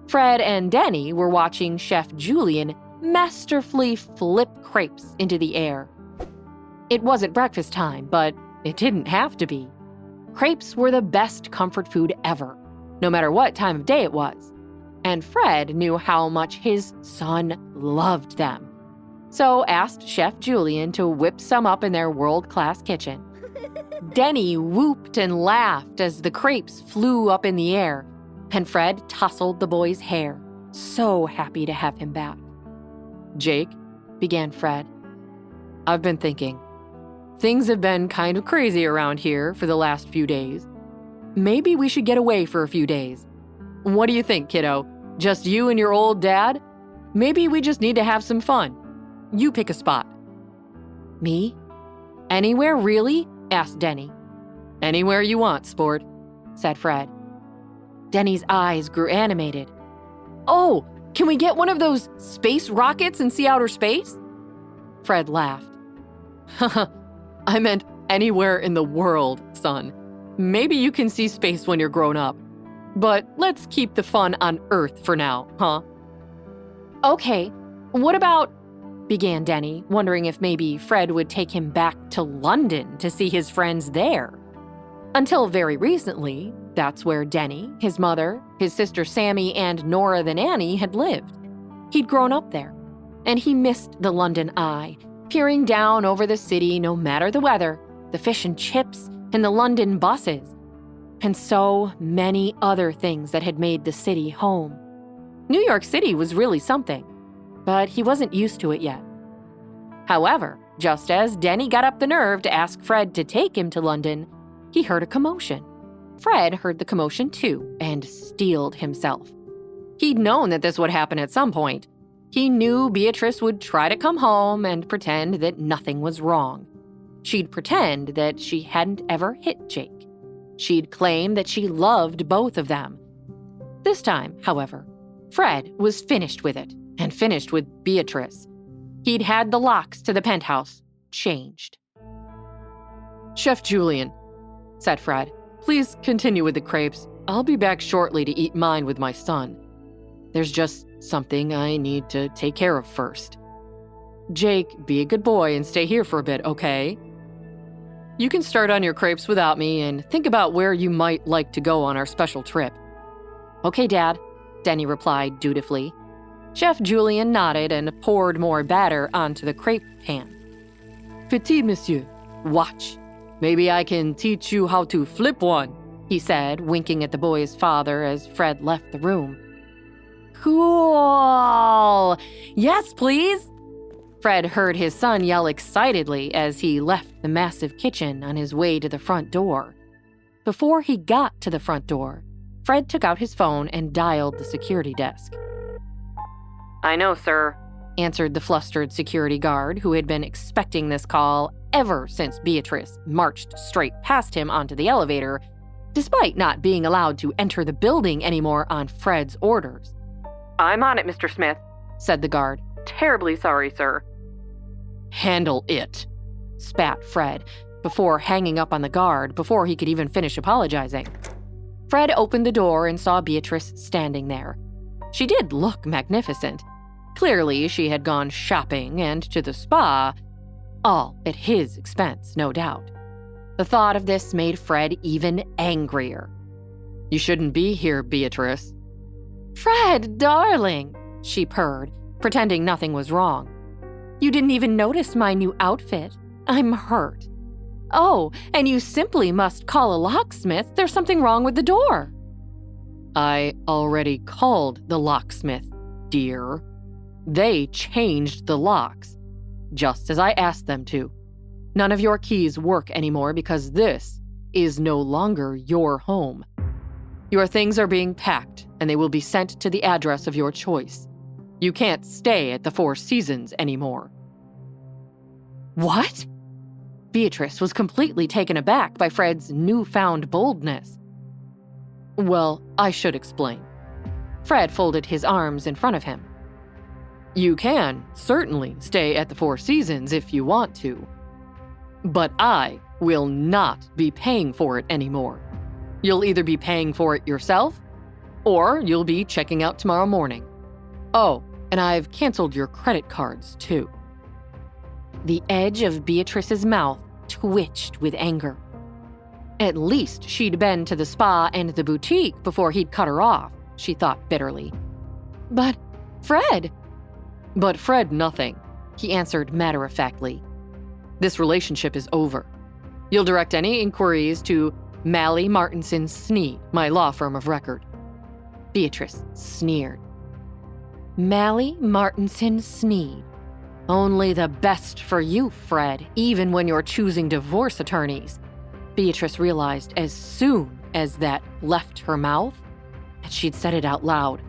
Fred and Denny were watching Chef Julian masterfully flip crepes into the air. It wasn't breakfast time, but it didn't have to be. Crepes were the best comfort food ever, no matter what time of day it was. And Fred knew how much his son loved them. So asked Chef Julian to whip some up in their world-class kitchen. Denny whooped and laughed as the crepes flew up in the air, and Fred tousled the boy's hair, so happy to have him back. "Jake," began Fred, "I've been thinking. Things have been kind of crazy around here for the last few days. Maybe we should get away for a few days. What do you think, kiddo? Just you and your old dad? Maybe we just need to have some fun. You pick a spot." "Me? Anywhere, really?" asked Denny. "Anywhere you want, sport," said Fred. Denny's eyes grew animated. "Oh, can we get one of those space rockets and see outer space?" Fred laughed. "I meant anywhere in the world, son. Maybe you can see space when you're grown up. But let's keep the fun on Earth for now, huh?" "Okay, what about," began Denny, wondering if maybe Fred would take him back to London to see his friends there. Until very recently, that's where Denny, his mother, his sister Sammy, and Nora the nanny had lived. He'd grown up there, and he missed the London Eye, peering down over the city no matter the weather, the fish and chips, and the London buses, and so many other things that had made the city home. New York City was really something, but he wasn't used to it yet. However, just as Denny got up the nerve to ask Fred to take him to London, he heard a commotion. Fred heard the commotion too and steeled himself. He'd known that this would happen at some point. He knew Beatrice would try to come home and pretend that nothing was wrong. She'd pretend that she hadn't ever hit Jake. She'd claim that she loved both of them. This time, however, Fred was finished with it, and finished with Beatrice. He'd had the locks to the penthouse changed. "Chef Julian," said Fred, "please continue with the crepes. I'll be back shortly to eat mine with my son. There's just something I need to take care of first. Jake, be a good boy and stay here for a bit, okay? You can start on your crepes without me and think about where you might like to go on our special trip." "Okay, Dad," Denny replied dutifully. Chef Julian nodded and poured more batter onto the crepe pan. "Petit monsieur, watch. Maybe I can teach you how to flip one," he said, winking at the boy's father as Fred left the room. "Cool! Yes, please!" Fred heard his son yell excitedly as he left the massive kitchen on his way to the front door. Before he got to the front door, Fred took out his phone and dialed the security desk. "I know, sir," answered the flustered security guard who had been expecting this call ever since Beatrice marched straight past him onto the elevator, despite not being allowed to enter the building anymore on Fred's orders. "I'm on it, Mr. Smith," said the guard. "Terribly sorry, sir." "Handle it," spat Fred, before hanging up on the guard before he could even finish apologizing. Fred opened the door and saw Beatrice standing there. She did look magnificent. Clearly, she had gone shopping and to the spa, all at his expense, no doubt. The thought of this made Fred even angrier. "You shouldn't be here, Beatrice." "Fred, darling," she purred, pretending nothing was wrong. "You didn't even notice my new outfit. I'm hurt. Oh, and you simply must call a locksmith. There's something wrong with the door." "I already called the locksmith, dear. They changed the locks, just as I asked them to. None of your keys work anymore because this is no longer your home. Your things are being packed, and they will be sent to the address of your choice. You can't stay at the Four Seasons anymore." "What?" Beatrice was completely taken aback by Fred's newfound boldness. "Well, I should explain." Fred folded his arms in front of him. "You can certainly stay at the Four Seasons if you want to, but I will not be paying for it anymore. You'll either be paying for it yourself, or you'll be checking out tomorrow morning. Oh, and I've canceled your credit cards, too." The edge of Beatrice's mouth twitched with anger. At least she'd been to the spa and the boutique before he'd cut her off, she thought bitterly. But Fred nothing, he answered matter-of-factly. "This relationship is over. You'll direct any inquiries to Malley Martinson Sneed, my law firm of record." Beatrice sneered. Malley Martinson Sneed. Only the best for you, Fred, even when you're choosing divorce attorneys. Beatrice realized as soon as that left her mouth that she'd said it out loud.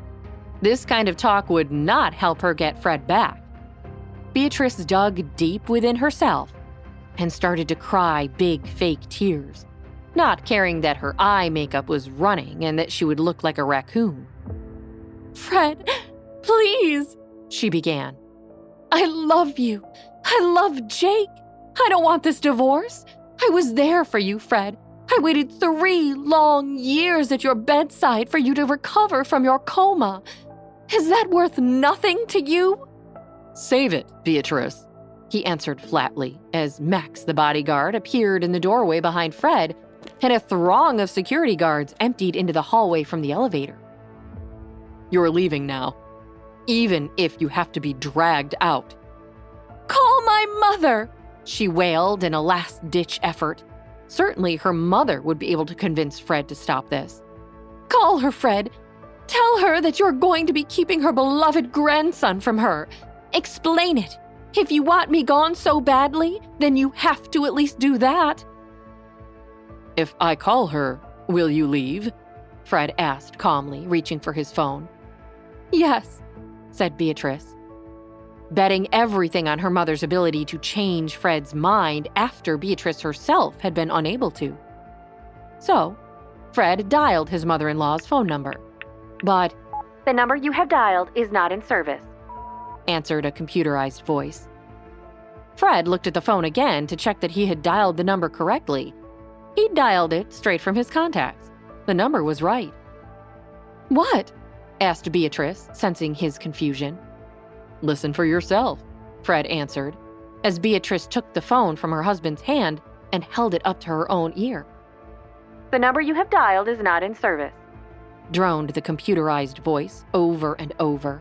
This kind of talk would not help her get Fred back. Beatrice dug deep within herself and started to cry big fake tears, not caring that her eye makeup was running and that she would look like a raccoon. "Fred, please," she began. "I love you. I love Jake. I don't want this divorce. I was there for you, Fred. I waited 3 long years at your bedside for you to recover from your coma. Is that worth nothing to you?" "Save it, Beatrice," he answered flatly as Max, the bodyguard, appeared in the doorway behind Fred and a throng of security guards emptied into the hallway from the elevator. "You're leaving now, even if you have to be dragged out." "Call my mother!" she wailed in a last-ditch effort. Certainly her mother would be able to convince Fred to stop this. "Call her, Fred. Tell her that you're going to be keeping her beloved grandson from her. Explain it. If you want me gone so badly, then you have to at least do that." "If I call her, will you leave?" Fred asked calmly, reaching for his phone. "Yes," said Beatrice, betting everything on her mother's ability to change Fred's mind after Beatrice herself had been unable to. So, Fred dialed his mother-in-law's phone number. But, "The number you have dialed is not in service," answered a computerized voice. Fred looked at the phone again to check that he had dialed the number correctly. He'd dialed it straight from his contacts. The number was right. "What?" asked Beatrice, sensing his confusion. "Listen for yourself," Fred answered, as Beatrice took the phone from her husband's hand and held it up to her own ear. "The number you have dialed is not in service," droned the computerized voice over and over.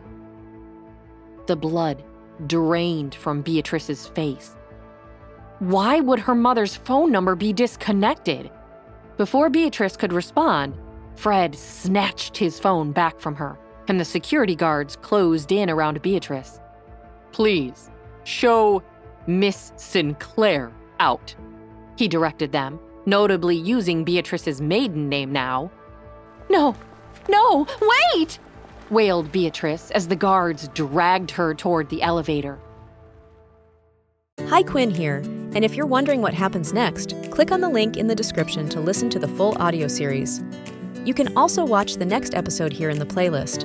The blood drained from Beatrice's face. Why would her mother's phone number be disconnected? Before Beatrice could respond, Fred snatched his phone back from her, and the security guards closed in around Beatrice. "Please, show Miss Sinclair out," he directed them, notably using Beatrice's maiden name now. No, wait!" wailed Beatrice as the guards dragged her toward the elevator. Hi, Quinn here, and if you're wondering what happens next, click on the link in the description to listen to the full audio series. You can also watch the next episode here in the playlist.